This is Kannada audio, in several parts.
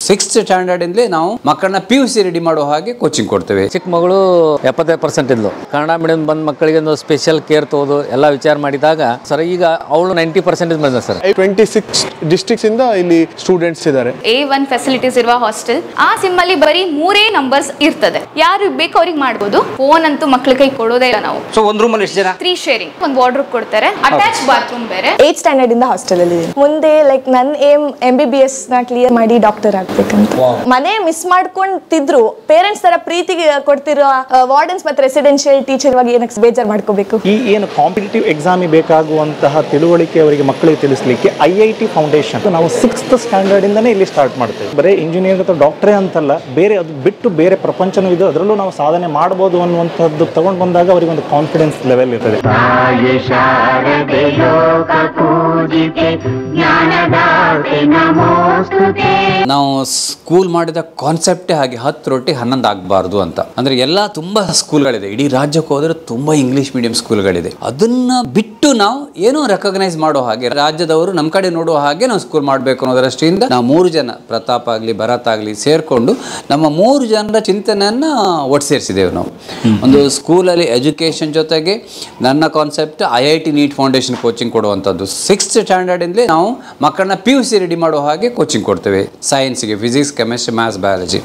6th ಸ್ಟ್ಯಾಂಡರ್ಡ್ ಇಂದಲೇ ನಾವು ಮಕ್ಕಳನ್ನ PUC ರೆಡಿ ಮಾಡೋ ಹಾಗೆ ಕೋಚಿಂಗ್ ಕೊಡ್ತೇವೆ. ಚಿಕ್ಕ ಮಗಳು 75% ಇದ್ಲು. ಕನ್ನಡ ಮೀಡಿಯಂ ಬಂದ ಮಕ್ಕಳಿಗೆ ಒಂದು ಸ್ಪೆಷಲ್ ಕೇರ್ ತಗೋದು ಎಲ್ಲ ವಿಚಾರ ಮಾಡಿದಾಗ ಸರ್ ಈಗ ಅವಳು 90% ಬಂದ ಸರ್. 26 ಡಿಸ್ಟ್ರಿಕ್ಟ್ಸ್ ಇಂದ ಇಲ್ಲಿ ಸ್ಟೂಡೆಂಟ್ಸ್ ಇದ್ದಾರೆ. A1 ಫೆಸಿಲಿಟೀಸ್ ಇರುವ ಹಾಸ್ಟೆಲ್. ಆ ಸಿಮ್ ಅಲ್ಲಿ ಬರೀ 3 ನಂಬರ್ಸ್ ಇರ್ತದೆ. ಯಾರು ಬೇಕು ಅವ್ರಿಗೆ ಮಾಡಬಹುದು. ಫೋನ್ ಅಂತೂ ಮಕ್ಕಳ ಕೈ ಕೊಡೋದೇ ಇಲ್ಲ ನಾವು. ಸೊ ಒಂದು ರೂಮ್ ಅಲ್ಲಿ ಎಷ್ಟು ಜನ? 3 ಶೇರಿಂಗ್. ಒಂದು ವಾರ್ಡ್ರೋಬ್ ಕೊಡ್ತಾರೆ, ಅಟ್ಯಾಚ್ ಬಾತ್ರೂಮ್ ಬೇರೆ. 8th ಸ್ಟ್ಯಾಂಡರ್ಡ್ ಇಂದ ಹಾಸ್ಟೆಲ್ ಅಲ್ಲಿ ಮುಂದೆ ಲೈಕ್ ನನ್ನ ಏಮ್ MBBS ನ ಕ್ಲಿಯರ್ ಮಾಡಿ ಡಾಕ್ಟರ್ ಆಗ್ಬೇಕಂತ. ಮನೆ ಮಿಸ್ ಮಾಡ್ಕೊಂತಿದ್ರು ಪೇರೆಂಟ್ಸ್ ತರ ಪ್ರೀತಿಗೆ ಕೊಡ್ತಿರೋ ವಾರ್ಡನ್ಸ್ ಮತ್ತೆ ರೆಸಿಡೆನ್ಷಿಯಲ್ ಟೀಚರ್ ವಾಗಿ ಏನಕ್ಕೆ ಬೇಜಾರ್ ಮಾಡ್ಕೋಬೇಕು. ಈ ಏನು ಕಾಂಪಿಟೇಟಿವ್ ಎಕ್ಸಾಮಿಗೆ ಬೇಕಾಗುವಂತಹ ತಿಳುವಳಿಕೆ ಅವರಿಗೆ ಮಕ್ಕಳಿಗೆ ತಿಳಿಸಲಿಕ್ಕೆ IIT ಫೌಂಡೇಶನ್ ನಾವು 6th ಸ್ಟ್ಯಾಂಡರ್ಡ್ ಇಂದನೇ ಇಲ್ಲಿ ಸ್ಟಾರ್ಟ್ ಮಾಡ್ತೇವೆ. ಬರೀ ಇಂಜಿನಿಯರ್ ಅಥವಾ ಡಾಕ್ಟರೇ ಅಂತಲ್ಲ, ಬೇರೆ ಅದು ಬಿಟ್ಟು ಬೇರೆ ಪ್ರಪಂಚನೂ ಇದೆ, ಅದರಲ್ಲೂ ನಾವು ಸಾಧನೆ ಮಾಡಬಹುದು ಅನ್ನುವಂಥದ್ದು ತಗೊಂಡು ಬಂದಾಗ ಅವರಿಗೆ ಒಂದು ಕಾನ್ಫಿಡೆನ್ಸ್ ಲೆವೆಲ್ ಇರ್ತದೆ. ನಾವು ಸ್ಕೂಲ್ ಮಾಡಿದ ಕಾನ್ಸೆಪ್ಟೇ ಹಾಗೆ 10 ರೊಟ್ಟಿ 11 ಆಗಬಾರ್ದು ಅಂತ. ಅಂದ್ರೆ ಎಲ್ಲ ತುಂಬಾ ಸ್ಕೂಲ್ಗಳಿದೆ, ಇಡೀ ರಾಜ್ಯಕ್ಕೆ ಹೋದ್ರೆ ತುಂಬಾ ಇಂಗ್ಲಿಷ್ ಮೀಡಿಯಂ ಸ್ಕೂಲ್ಗಳಿದೆ. ಅದನ್ನ ಬಿಟ್ಟು ನಾವು ಏನೋ ರೆಕಗ್ನೈಸ್ ಮಾಡೋ ಹಾಗೆ, ರಾಜ್ಯದವರು ನಮ್ಮ ಕಡೆ ನೋಡುವ ಹಾಗೆ ನಾವು ಸ್ಕೂಲ್ ಮಾಡಬೇಕು ಅನ್ನೋದರಷ್ಟಿಂದ ನಾವು 3 ಜನ, ಪ್ರತಾಪ್ ಆಗಲಿ ಭರತ್ ಆಗಲಿ ಸೇರಿಕೊಂಡು ನಮ್ಮ 3 ಜನರ ಚಿಂತನೆಯನ್ನ ಒಟ್ಟು ಸೇರಿಸಿದ್ದೇವೆ ನಾವು. ಒಂದು ಸ್ಕೂಲಲ್ಲಿ ಎಜುಕೇಷನ್ ಜೊತೆಗೆ ನನ್ನ concept IIT NEET foundation coaching ಕೊಡುವಂಥದ್ದು. 6th ಸ್ಟ್ಯಾಂಡರ್ಡ್ ಇಂದಲೇ ನಾವು ಮಕ್ಕಳನ್ನ PUC ರೆಡಿ ಮಾಡೋ ಹಾಗೆ ಕೋಚಿಂಗ್ ಕೊಡ್ತೇವೆ. ಸೈನ್ಸ್ಗೆ ಫಿಸಿಕ್ಸ್, ಕೆಮಿಸ್ಟ್ರಿ, ಮ್ಯಾಥ್ಸ್, ಬಯಾಲಜಿ.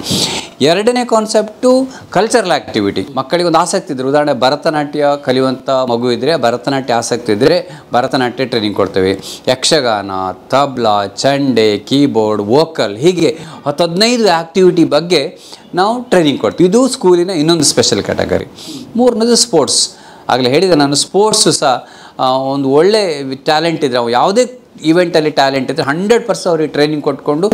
ಎರಡನೇ ಕಾನ್ಸೆಪ್ಟು ಕಲ್ಚರಲ್ ಆಕ್ಟಿವಿಟಿ. ಮಕ್ಕಳಿಗೆ ಒಂದು ಆಸಕ್ತಿ ಇದ್ರೆ, ಉದಾಹರಣೆ ಭರತನಾಟ್ಯ ಕಲಿಯುವಂಥ ಮಗು ಇದ್ದರೆ, ಭರತನಾಟ್ಯ ಆಸಕ್ತಿ ಇದ್ದರೆ ಭರತನಾಟ್ಯ ಟ್ರೈನಿಂಗ್ ಕೊಡ್ತೇವೆ. ಯಕ್ಷಗಾನ, ತಬ್ಲಾ, ಚಂಡೆ, ಕೀಬೋರ್ಡ್, ವೋಕಲ್, ಹೀಗೆ 10-15 ಆ್ಯಕ್ಟಿವಿಟಿ ಬಗ್ಗೆ ನಾವು ಟ್ರೈನಿಂಗ್ ಕೊಡ್ತೀವಿ. ಇದು ಸ್ಕೂಲಿನ ಇನ್ನೊಂದು ಸ್ಪೆಷಲ್ ಕ್ಯಾಟಗರಿ. ಮೂರನೇದು ಸ್ಪೋರ್ಟ್ಸ್. ಆಗಲೇ ಹೇಳಿದೆ ನಾನು, ಸ್ಪೋರ್ಟ್ಸು ಸಹ ಒಂದು ಒಳ್ಳೆ ಟ್ಯಾಲೆಂಟ್ ಇದ್ದರೆ, ಯಾವುದೇ ಇವೆಂಟಲ್ಲಿ ಟ್ಯಾಲೆಂಟ್ ಇದ್ದರೆ 100% ಅವ್ರಿಗೆ ಟ್ರೈನಿಂಗ್ ಕೊಟ್ಕೊಂಡು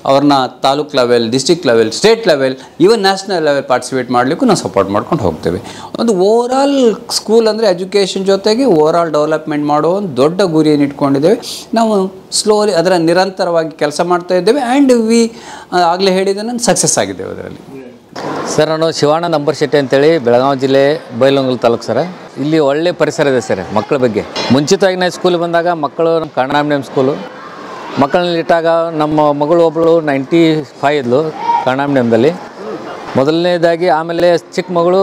ಅವ್ರನ್ನ taluk level, district level, state level, even national level participate ಮಾಡಲಿಕ್ಕೂ ನಾವು ಸಪೋರ್ಟ್ ಮಾಡ್ಕೊಂಡು ಹೋಗ್ತೇವೆ. ಒಂದು ಓವರಾಲ್ ಸ್ಕೂಲ್ ಅಂದರೆ ಎಜುಕೇಷನ್ ಜೊತೆಗೆ ಓವರಾಲ್ ಡೆವಲಪ್ಮೆಂಟ್ ಮಾಡೋ ಒಂದು ದೊಡ್ಡ ಗುರಿಯನ್ನು ಇಟ್ಕೊಂಡಿದ್ದೇವೆ ನಾವು. ಸ್ಲೋಲಿ ಅದರ ನಿರಂತರವಾಗಿ ಕೆಲಸ ಮಾಡ್ತಾ ಇದ್ದೇವೆ. ಆ್ಯಂಡ್ ಆಗಲೇ ಹೇಳಿದೆ ನಾನು, ಸಕ್ಸಸ್ ಆಗಿದ್ದೇವೆ ಅದರಲ್ಲಿ. ಸರ್ ನಾನು ಶಿವಾನಂದ ಅಂಬರ್ಶೆಟ್ಟಿ ಅಂತೇಳಿ ಬೆಳಗಾವಿ ಜಿಲ್ಲೆ ಬೈಲಹೊಂಗಲ ತಾಲೂಕು ಸರ್. ಇಲ್ಲಿ ಒಳ್ಳೆ ಪರಿಸರ ಇದೆ ಸರ್ ಮಕ್ಕಳ ಬಗ್ಗೆ. ಮುಂಚಿತವಾಗಿ ನಾನು ಸ್ಕೂಲಿಗೆ ಬಂದಾಗ ಮಕ್ಕಳು ನಮ್ಮ ಕನ್ನಡ ಮೀಡಿಯಂ ಸ್ಕೂಲು ಮಕ್ಕಳಲ್ಲಿ ಇಟ್ಟಾಗ ನಮ್ಮ ಮಗಳು ಒಬ್ಬಳು 95 ಇದ್ಲು ಕನ್ನಡ ಮೀಡಿಯಮ್ದಲ್ಲಿ ಮೊದಲನೇದಾಗಿ. ಆಮೇಲೆ ಚಿಕ್ಕ ಮಗಳು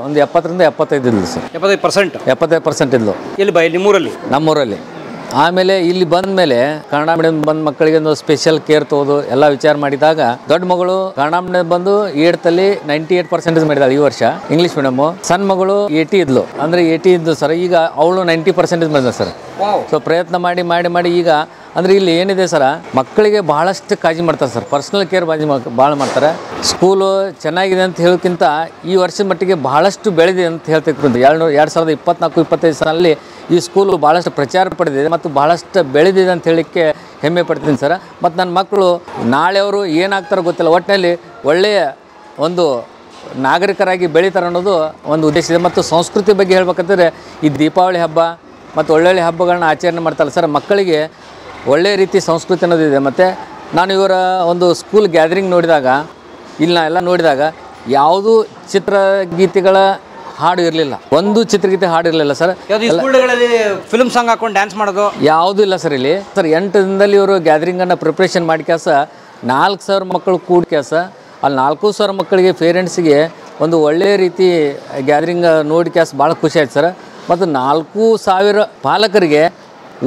ಒಂದು 70ರಿಂದ 75 ಇದ್ಲು ಸರ್. 75% ಇದ್ಲು. ಎಲ್ಲಿ ಬೈ ನಿಮ್ಮೂರಲ್ಲಿ? ನಮ್ಮೂರಲ್ಲಿ. ಆಮೇಲೆ ಇಲ್ಲಿ ಬಂದ ಮೇಲೆ ಕನ್ನಡ ಮೀಡಿಯಂ ಬಂದ ಮಕ್ಕಳಿಗೆ ಒಂದು ಸ್ಪೆಷಲ್ ಕೇರ್ ತಗೋದು ಎಲ್ಲ ವಿಚಾರ ಮಾಡಿದಾಗ ದೊಡ್ಡ ಮಗಳು ಕನ್ನಡ ಮೀಡಿಯಂ ಬಂದು 8th ಅಲ್ಲಿ 98% ಮಾಡಿದಾಳೆ ಈ ವರ್ಷ ಇಂಗ್ಲಿಷ್ ಮೀಡಿಯಮ್. ಸಣ್ಣ ಮಗಳು 80 ಇದ್ಲು, ಅಂದ್ರೆ 80 ಇದ್ದು ಸರ್. ಈಗ ಅವಳು 90% ಬಂದ ಸರ್. ಸೊ ಪ್ರಯತ್ನ ಮಾಡಿ ಈಗ ಅಂದರೆ ಇಲ್ಲಿ ಏನಿದೆ ಸರ್, ಮಕ್ಕಳಿಗೆ ಬಹಳಷ್ಟು ಕಾಳಜಿ ಮಾಡ್ತಾರೆ ಸರ್. ಪರ್ಸನಲ್ ಕೇರ್ ಭಾಳ ಮಾಡ್ತಾರೆ. ಸ್ಕೂಲು ಚೆನ್ನಾಗಿದೆ ಅಂತ ಹೇಳೋಕ್ಕಿಂತ ಈ ವರ್ಷದ ಮಟ್ಟಿಗೆ ಬಹಳಷ್ಟು ಬೆಳೆದಿದೆ ಅಂತ ಹೇಳ್ತಿರ್ಬೋದು. 2024-25 ಸಾಲಲ್ಲಿ ಈ ಸ್ಕೂಲು ಭಾಳಷ್ಟು ಪ್ರಚಾರ ಪಡೆದಿದೆ ಮತ್ತು ಭಾಳಷ್ಟು ಬೆಳೆದಿದೆ ಅಂತ ಹೇಳಲಿಕ್ಕೆ ಹೆಮ್ಮೆ ಪಡ್ತೀನಿ ಸರ್. ಮತ್ತು ನನ್ನ ಮಕ್ಕಳು ನಾಳೆ ಅವರು ಏನಾಗ್ತಾರೋ ಗೊತ್ತಿಲ್ಲ, ಒಟ್ಟಿನಲ್ಲಿ ಒಳ್ಳೆಯ ಒಂದು ನಾಗರಿಕರಾಗಿ ಬೆಳೀತಾರೆ ಅನ್ನೋದು ಒಂದು ಉದ್ದೇಶ ಇದೆ. ಮತ್ತು ಸಂಸ್ಕೃತಿ ಬಗ್ಗೆ ಹೇಳ್ಬೇಕಂತಂದರೆ ಈ ದೀಪಾವಳಿ ಹಬ್ಬ ಮತ್ತು ಒಳ್ಳೊಳ್ಳೆ ಹಬ್ಬಗಳನ್ನ ಆಚರಣೆ ಮಾಡ್ತಾರೆ ಸರ್. ಮಕ್ಕಳಿಗೆ ಒಳ್ಳೆಯ ರೀತಿ ಸಂಸ್ಕೃತಿ ಅನ್ನೋದಿದೆ. ಮತ್ತು ನಾನು ಇವರ ಒಂದು ಸ್ಕೂಲ್ ಗ್ಯಾದರಿಂಗ್ ನೋಡಿದಾಗ ಎಲ್ಲ ನೋಡಿದಾಗ ಯಾವುದೂ ಚಿತ್ರಗೀತೆಗಳ ಹಾಡು ಇರಲಿಲ್ಲ, ಒಂದು ಚಿತ್ರಗೀತೆ ಹಾಡು ಇರಲಿಲ್ಲ ಸರ್. ಫಿಲ್ಮ್ ಸಾಂಗ್ ಹಾಕೊಂಡು ಡ್ಯಾನ್ಸ್ ಮಾಡೋದು ಯಾವುದೂ ಇಲ್ಲ ಸರ್. ಇಲ್ಲಿ ಸರ್ 8 ದಿನದಲ್ಲಿ ಇವರು ಗ್ಯಾದರಿಂಗನ್ನು ಪ್ರಿಪ್ರೇಷನ್ ಮಾಡಿ ಕೆಲಸ 4000 ಮಕ್ಕಳು ಕೂಡಿ ಕೆಲಸ. ಅಲ್ಲಿ 4000 ಮಕ್ಕಳಿಗೆ ಪೇರೆಂಟ್ಸಿಗೆ ಒಂದು ಒಳ್ಳೆಯ ರೀತಿ ಗ್ಯಾದರಿಂಗ್ ನೋಡಿ ಕೆಲಸ ಭಾಳ ಖುಷಿ ಆಯ್ತು ಸರ್. ಮತ್ತು 4000 ಪಾಲಕರಿಗೆ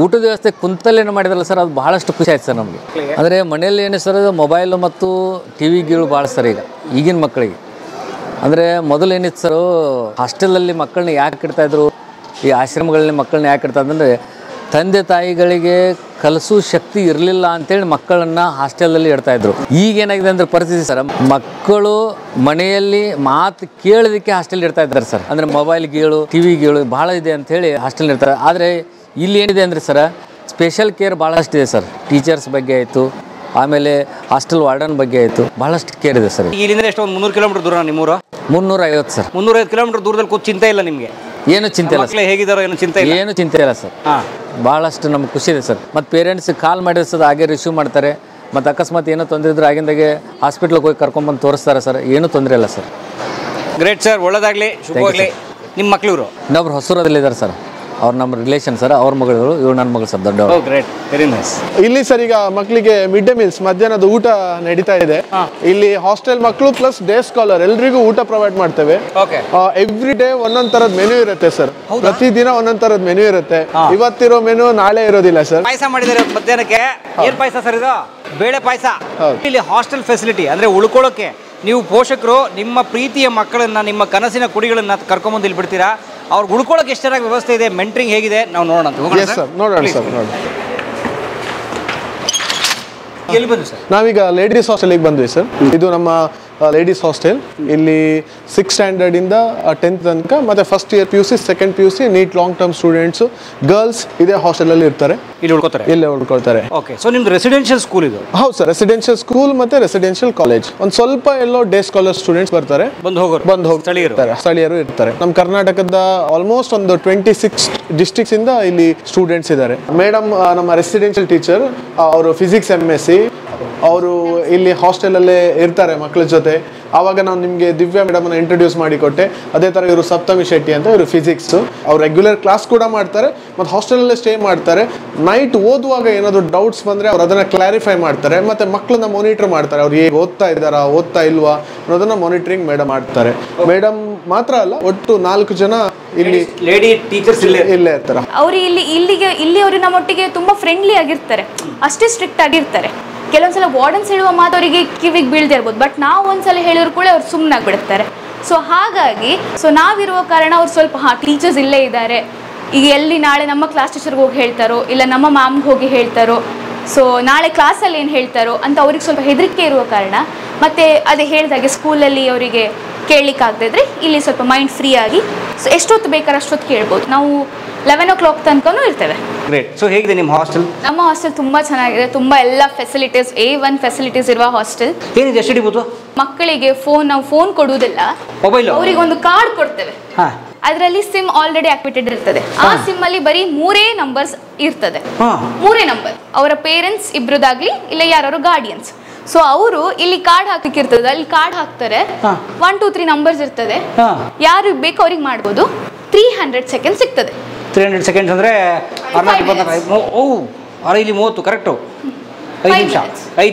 ಊಟದ ವ್ಯವಸ್ಥೆ ಕುಂತಲ್ಲೇನು ಮಾಡಿದ್ರಲ್ಲ ಸರ್, ಅದು ಭಾಳಷ್ಟು ಖುಷಿ ಆಯ್ತು ಸರ್ ನಮಗೆ. ಅಂದರೆ ಮನೆಯಲ್ಲಿ ಏನು ಸರ್, ಮೊಬೈಲು ಮತ್ತು TV ಗೀಳು ಭಾಳ ಸರ್ ಈಗಿನ ಮಕ್ಕಳಿಗೆ. ಅಂದರೆ ಮೊದಲು ಏನಿತ್ತು ಸರ್, ಹಾಸ್ಟೆಲಲ್ಲಿ ಮಕ್ಕಳನ್ನ ಯಾಕೆ ಇಡ್ತಾಯಿದ್ರು, ಈ ಆಶ್ರಮಗಳಲ್ಲಿ ಮಕ್ಕಳನ್ನ ಯಾಕೆ ಇಡ್ತಾ ಅಂದರೆ ತಂದೆ ತಾಯಿಗಳಿಗೆ ಕಲಿಸೋ ಶಕ್ತಿ ಇರಲಿಲ್ಲ ಅಂತೇಳಿ ಮಕ್ಕಳನ್ನು ಹಾಸ್ಟೆಲಲ್ಲಿ ಇಡ್ತಾಯಿದ್ರು. ಈಗೇನಾಗಿದೆ ಅಂದರೆ ಪರಿಸ್ಥಿತಿ ಸರ್, ಮಕ್ಕಳು ಮನೆಯಲ್ಲಿ ಮಾತು ಕೇಳೋದಕ್ಕೆ ಹಾಸ್ಟೆಲ್ ಇಡ್ತಾ ಇದ್ದಾರೆ ಸರ್. ಅಂದರೆ ಮೊಬೈಲ್ ಗೀಳು, TV ಗೀಳು ಭಾಳ ಇದೆ ಅಂಥೇಳಿ ಹಾಸ್ಟೆಲ್ ಇರ್ತಾರೆ. ಆದರೆ ಇಲ್ಲಿ ಏನಿದೆ ಅಂದರೆ ಸರ್, ಸ್ಪೆಷಲ್ ಕೇರ್ ಭಾಳಷ್ಟಿದೆ ಸರ್. ಟೀಚರ್ಸ್ ಬಗ್ಗೆ ಆಯಿತು, ಆಮೇಲೆ ಹಾಸ್ಟೆಲ್ ವಾರ್ಡನ್ ಬಗ್ಗೆ ಆಯಿತು, ಭಾಳಷ್ಟು ಕೇರ್ ಇದೆ ಸರ್. ಇಲ್ಲಿಂದ ಎಷ್ಟು, ಒಂದು 300 ಕಿಲೋಮೀಟರ್ ದೂರ ನಿಮ್ಮೂರು? 350 ಸರ್. 350 ಕಿಲೋಮೀಟರ್ ದೂರದಲ್ಲಿ ಕೂತು ಚಿಂತೆ ಇಲ್ಲ ನಿಮಗೆ? ಏನು ಚಿಂತೆ ಇಲ್ಲ ಸರ್. ಹೇಗಿದ್ದಾರೋ ಏನು ಚಿಂತೆ ಇಲ್ಲ? ಏನು ಚಿಂತೆ ಇಲ್ಲ ಸರ್. ಭಾಳಷ್ಟು ನಮ್ಗೆ ಖುಷಿ ಇದೆ ಸರ್. ಮತ್ತು ಪೇರೆಂಟ್ಸ್ ಕಾಲ್ ಮಾಡಿದ್ರೆ ಸರ್ ಹಾಗೆ ರಿಸೀವ್ ಮಾಡ್ತಾರೆ. ಮತ್ತು ಅಕಸ್ಮಾತ್ ಏನೋ ತೊಂದರೆ ಇದ್ರೆ ಆಗಿಂದಾಗೆ ಹಾಸ್ಪಿಟ್ಲಿಗೆ ಹೋಗಿ ಕರ್ಕೊಂಡ್ಬಂದು ತೋರಿಸ್ತಾರೆ ಸರ್. ಏನೂ ತೊಂದರೆ ಇಲ್ಲ ಸರ್. ಗ್ರೇಟ್ ಸರ್, ಒಳ್ಳೆದಾಗಲಿ, ಶುಭವಾಗಲಿ. ನಿಮ್ಮ ಮಕ್ಕಳು? ಇನ್ನೊಬ್ರು ಹೊಸೂರದಲ್ಲಿದ್ದಾರೆ ಸರ್. ಅವ್ರು ನಮ್ಮ ರಿಲೇಷನ್ ಸರ್, ಅವ್ರ ಮಗಳು, ಇವ್ರು ನನ್ನ ಮಗಳು ಸರ್ ದೊಡ್ಡವರು. Great, very nice. ಇಲ್ಲಿ ಸರ್ ಈಗ ಮಕ್ಕಳಿಗೆ ಮಿಡ್ ಡೇ ಮೀಲ್ಸ್ ಮಧ್ಯಾಹ್ನದ ಊಟ ನಡೀತಾ ಇದೆ. ಇಲ್ಲಿ ಹಾಸ್ಟೆಲ್ ಮಕ್ಕಳು ಪ್ಲಸ್ ಡೇ ಸ್ಕಾಲರ್ ಎಲ್ರಿಗೂ ಊಟ ಪ್ರೊವೈಡ್ ಮಾಡ್ತೇವೆ. ಎವ್ರಿ ಡೇ ಒಂದೊಂದ್ ತರದ ಮೆನು ಇರುತ್ತೆ ಸರ್, ಪ್ರತಿದಿನ ಒಂದೊಂದ್ ತರದ ಮೆನು ಇರುತ್ತೆ. ಇವತ್ತಿರೋ ಮೆನು ನಾಳೆ ಇರೋದಿಲ್ಲ ಸರ್. ಪಾಯಸ ಮಾಡಿದ್ದಾರೆ ಮಧ್ಯಾಹ್ನಕ್ಕೆ. ಏನ್ ಪಾಯಸ ಸರ್ ಇದು? ಬೇಳೆ ಪಾಯಸ. ಇಲ್ಲಿ ಹಾಸ್ಟೆಲ್ ಫೆಸಿಲಿಟಿ ಅಂದ್ರೆ ಉಳ್ಕೊಳ್ಳೋಕೆ ನೀವು ಪೋಷಕರು ನಿಮ್ಮ ಪ್ರೀತಿಯ ಮಕ್ಕಳನ್ನ, ನಿಮ್ಮ ಕನಸಿನ ಕುಡಿಗಳನ್ನ ಕರ್ಕೊಂಬಂದು ಇಲ್ಲಿ ಬಿಡ್ತೀರಾ. ಅವ್ರಿಗೆ ಉಳ್ಕೊಳ್ಳೋಕೆ ಎಷ್ಟು ಚೆನ್ನಾಗಿ ವ್ಯವಸ್ಥೆ ಇದೆ, ಮೆಂಟ್ರಿಂಗ್ ಹೇಗಿದೆ ನಾವು ನೋಡೋಣ. ನೋಡೋಣ ಸರ್, ನೋಡೋಣ. ಎಲ್ಲಿ ಬಂದ್ವಿ ಸರ್? ನಾವೀಗ ಲೇಡೀಸ್ ಹಾಸ್ಟೆಲ್ಗೆ ಬಂದ್ವಿ ಸರ್. ಇದು ನಮ್ಮ ಲೇಡೀಸ್ ಹಾಸ್ಟೆಲ್. ಇಲ್ಲಿ 6th ಸ್ಟ್ಯಾಂಡರ್ಡ್ ಇಂದ 10th ತನಕ ಮತ್ತೆ first year PUC, second PUC NEET long term students girls ಇದೇ ಹಾಸ್ಟೆಲ್ ಅಲ್ಲಿ ಇರ್ತಾರೆ. ಇಲ್ಲೇ ಉಳ್ಕೊಳ್ತಾರೆ. ಓಕೆ, ಸೊ ನಿಮ್ದು ರೆಸಿಡೆನ್ಷಿಯಲ್ ಸ್ಕೂಲ್ ಇದು? ಹೌದು ಸರ್, ರೆಸಿಡೆನ್ಷಿಯಲ್ ಸ್ಕೂಲ್ ಮತ್ತೆ ರೆಸಿಡೆನ್ಷಿಯಲ್ ಕಾಲೇಜ್. ಒಂದ್ ಸ್ವಲ್ಪ ಎಲ್ಲೋ ಡೇ ಸ್ಕಾಲರ್ ಸ್ಟೂಡೆಂಟ್ಸ್ ಬರ್ತಾರೆ, ಬಂದು ಹೋಗ್ತಾರೆ, ಸ್ಥಳೀಯರು ಇರ್ತಾರೆ. ನಮ್ಮ ಕರ್ನಾಟಕದ ಆಲ್ಮೋಸ್ಟ್ ಒಂದು 26 ಡಿಸ್ಟ್ರಿಕ್ಟ್ಸ್ ಇಂದ ಇಲ್ಲಿ ಸ್ಟೂಡೆಂಟ್ಸ್ ಇದ್ದಾರೆ. ಮೇಡಮ್ ನಮ್ಮ ರೆಸಿಡೆನ್ಷಿಯಲ್ ಟೀಚರ್, ಅವರು ಫಿಸಿಕ್ಸ್ MSc, ಅವರು ಇಲ್ಲಿ ಹಾಸ್ಟೆಲ್ ಅಲ್ಲೇ ಇರ್ತಾರೆ ಮಕ್ಕಳ ಜೊತೆ. ಆವಾಗ ನಾನು ನಿಮಗೆ ದಿವ್ಯಾ ಮೇಡಮ್ ಅನ್ನ ಇಂಟ್ರೊಡ್ಯೂಸ್ ಮಾಡಿಕೊಟ್ಟೆ. ಅದೇ ತರ ಇವರು ಸಪ್ತಮಿ ಶೆಟ್ಟಿ ಅಂತ, ಇವರು ಫಿಸಿಕ್ಸ್. ಅವ್ರು ರೆಗ್ಯುಲರ್ ಕ್ಲಾಸ್ ಕೂಡ ಮಾಡ್ತಾರೆ ಮತ್ತು ಹಾಸ್ಟೆಲಲ್ಲೇ ಸ್ಟೇ ಮಾಡ್ತಾರೆ. ನೈಟ್ ಓದುವಾಗ ಏನಾದ್ರು ಡೌಟ್ಸ್ ಬಂದ್ರೆ ಅವ್ರು ಅದನ್ನ ಕ್ಲಾರಿಫೈ ಮಾಡ್ತಾರೆ. ಮತ್ತೆ ಮಕ್ಕಳನ್ನ ಮಾನಿಟರ್ ಮಾಡ್ತಾರೆ, ಅವ್ರು ಹೇಗೆ ಓದ್ತಾ ಇದ್ದಾರಾ, ಓದ್ತಾ ಇಲ್ವಾ ಅನ್ನೋದನ್ನ ಮಾನಿಟರಿಂಗ್ ಮೇಡಮ್ ಮಾಡ್ತಾರೆ. ಮೇಡಮ್ ಮಾತ್ರ ಅಲ್ಲ, ಒಟ್ಟು 4 ಜನ ಇಲ್ಲಿ ಲೇಡಿ ಟೀಚರ್ಸ್ ಇಲ್ಲೇ ಇರ್ತಾರೆ. ಅವರು ಇಲ್ಲಿ ಅವರು ನಮ್ಮೊಟ್ಟಿಗೆ ತುಂಬಾ ಫ್ರೆಂಡ್ಲಿ ಆಗಿರ್ತಾರೆ, ಅಷ್ಟೇ ಸ್ಟ್ರಿಕ್ಟ್ ಆಗಿರ್ತಾರೆ. ಕೆಲವೊಂದ್ಸಲ ವಾರ್ಡನ್ಸ್ ಹೇಳುವ ಮಾತು ಅವರಿಗೆ ಕಿವಿಗೆ ಬೀಳ್ದೇ ಇರ್ಬೋದು, ಬಟ್ ನಾವು ಒಂದ್ಸಲ ಹೇಳಿದ್ರು ಕೂಡ ಅವ್ರು ಸುಮ್ಮನಾಗ್ಬಿಡ್ತಾರೆ. ಸೊ ಹಾಗಾಗಿ ನಾವಿರುವ ಕಾರಣ ಅವ್ರು ಸ್ವಲ್ಪ ಟೀಚರ್ಸ್ ಇಲ್ಲೇ ಇದ್ದಾರೆ, ಈಗ ಎಲ್ಲಿ ನಾಳೆ ನಮ್ಮ ಕ್ಲಾಸ್ ಟೀಚರ್ಗೆ ಹೋಗಿ ಹೇಳ್ತಾರೋ ಇಲ್ಲ ನಮ್ಮ ಮ್ಯಾಮ್ಗೆ ಹೋಗಿ ಹೇಳ್ತಾರೋ, ಸೊ ನಾಳೆ ಕ್ಲಾಸಲ್ಲಿ ಏನು ಹೇಳ್ತಾರೋ ಅಂತ ಅವ್ರಿಗೆ ಸ್ವಲ್ಪ ಹೆದರಿಕೆ ಇರುವ ಕಾರಣ, ಮತ್ತು ಅದೇ ಹೇಳಿದಾಗೆ ಸ್ಕೂಲಲ್ಲಿ ಅವರಿಗೆ ಕೇಳಲಿಕ್ಕಾಗದಿದ್ರೆ ಇಲ್ಲಿ ಸ್ವಲ್ಪ ಮೈಂಡ್ ಫ್ರೀ ಆಗಿ ಸೊ ಎಷ್ಟೊತ್ತು ಬೇಕಾದ್ರೆ ಅಷ್ಟೊತ್ತು ಕೇಳ್ಬೋದು. ನಾವು 11 o'clock ತನಕನೂ ಇರ್ತೇವೆ. ಗ್ರೇಟ್. ಸೊ ಹೇಗಿದೆ ನಿಮ್ಮ ಹಾಸ್ಟೆಲ್? ನಮ್ಮ ಹಾಸ್ಟೆಲ್ ತುಂಬ ಚೆನ್ನಾಗಿದೆ, ತುಂಬ ಎಲ್ಲ ಫೆಸಿಲಿಟೀಸ್, A1 ಫೆಸಿಲಿಟೀಸ್ ಇರುವ ಹಾಸ್ಟೆಲ್. ಏನಿದೆ, ಎಷ್ಟು ಇರ್ಬೋದು? ಮಕ್ಕಳಿಗೆ ನಾವು ಫೋನ್ ಕೊಡುವುದಿಲ್ಲ, ಮೊಬೈಲ್ ಅವರಿಗೆ ಒಂದು ಕಾರ್ಡ್ ಕೊಡ್ತೇವೆ. ಅದರಲ್ಲಿ ಸಿಮ್ ಆಲ್ರೆಡಿ ಆಕ್ಟಿವೇಟೆಡ್ ಇರ್ತದೆ. ಆ ಸಿಮ್ ಅಲ್ಲಿ ಬರೀ 3 ನಂಬರ್ಸ್ ಇರ್ತದೆ. 3 ನಂಬರ್ ಅವರ ಪೇರೆಂಟ್ಸ್ ಇಬ್ರದಾಗ್ಲಿ ಇಲ್ಲ ಯಾರು ಗಾರ್ಡಿಯನ್ಸ್. ಸೊ ಅವರು ಇಲ್ಲಿ ಕಾರ್ಡ್ ಹಾಕಿರ್ತದೆ, ಅಲ್ಲಿ ಕಾರ್ಡ್ ಹಾಕ್ತಾರೆ, 1 2 3 ನಂಬರ್ಸ್ ಇರ್ತದೆ. ಯಾರು ಬೇಕೋ ಅವ್ರಿಗೆ ಮಾಡ್ಬೋದು. 300 ಸೆಕೆಂಡ್ ಸಿಗ್ತದೆ. 300 seconds ಅಂದ್ರೆ 30 ಕರೆಕ್ಟು. 5 ನಿಮಿಷ. 5